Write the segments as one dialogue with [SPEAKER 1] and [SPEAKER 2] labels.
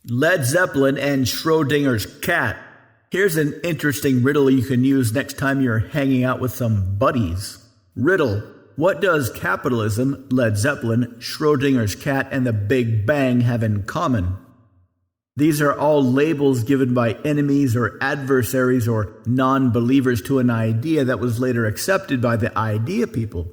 [SPEAKER 1] Led Zeppelin and Schrodinger's cat. Here's an interesting riddle you can use next time you're hanging out with some buddies. Riddle: what does capitalism, Led Zeppelin, Schrodinger's cat, and the Big Bang have in common? These are all labels given by enemies or adversaries or non-believers to an idea that was later accepted by the idea people.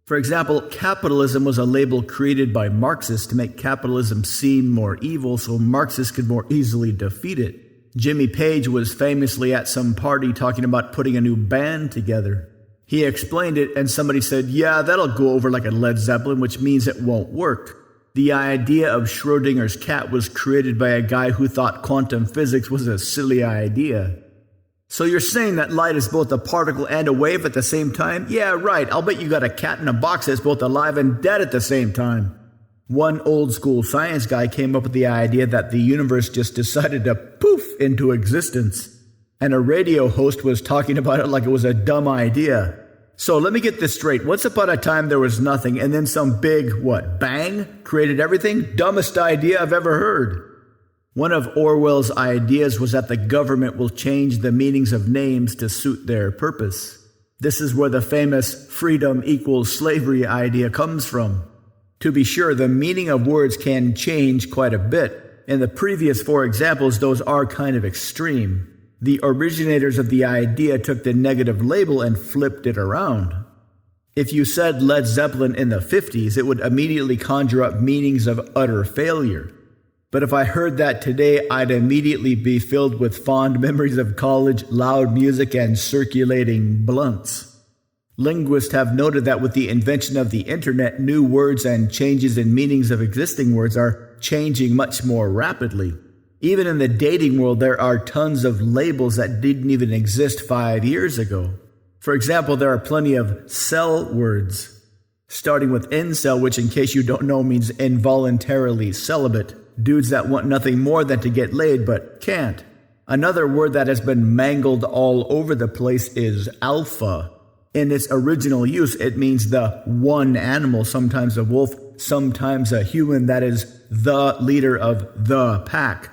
[SPEAKER 1] For example, capitalism was a label created by Marxists to make capitalism seem more evil so Marxists could more easily defeat it. Jimmy Page was famously at some party talking about putting a new band together. He explained it and somebody said, "Yeah, that'll go over like a Led Zeppelin, which means it won't work." The idea of Schrodinger's cat was created by a guy who thought quantum physics was a silly idea. So you're saying that light is both a particle and a wave at the same time? Yeah, right. I'll bet you got a cat in a box that's both alive and dead at the same time. One old school science guy came up with the idea that the universe just decided to poof into existence. And a radio host was talking about it like it was a dumb idea. So let me get this straight. Once upon a time there was nothing, and then some big, bang? Created everything? Dumbest idea I've ever heard. One of Orwell's ideas was that the government will change the meanings of names to suit their purpose. This is where the famous freedom equals slavery idea comes from. To be sure, the meaning of words can change quite a bit. In the previous 4 examples, those are kind of extreme. The originators of the idea took the negative label and flipped it around. If you said Led Zeppelin in the 50s, it would immediately conjure up meanings of utter failure. But if I heard that today, I'd immediately be filled with fond memories of college, loud music, and circulating blunts. Linguists have noted that with the invention of the internet, new words and changes in meanings of existing words are changing much more rapidly. Even in the dating world, there are tons of labels that didn't even exist 5 years ago. For example, there are plenty of cell words, starting with incel, which in case you don't know means involuntarily celibate. Dudes that want nothing more than to get laid but can't. Another word that has been mangled all over the place is alpha. In its original use, it means the one animal, sometimes a wolf, sometimes a human that is the leader of the pack.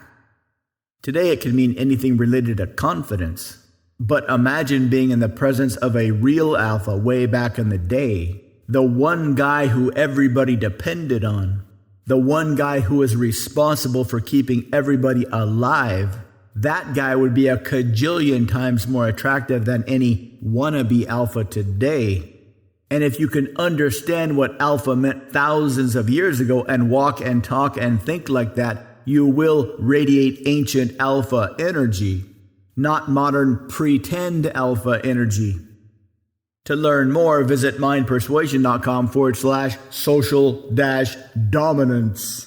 [SPEAKER 1] Today it can mean anything related to confidence. But imagine being in the presence of a real alpha way back in the day. The one guy who everybody depended on. The one guy who was responsible for keeping everybody alive. That guy would be a cajillion times more attractive than any wannabe alpha today. And if you can understand what alpha meant thousands of years ago and walk and talk and think like that, you will radiate ancient alpha energy, not modern pretend alpha energy. To learn more, visit mindpersuasion.com/social-dominance.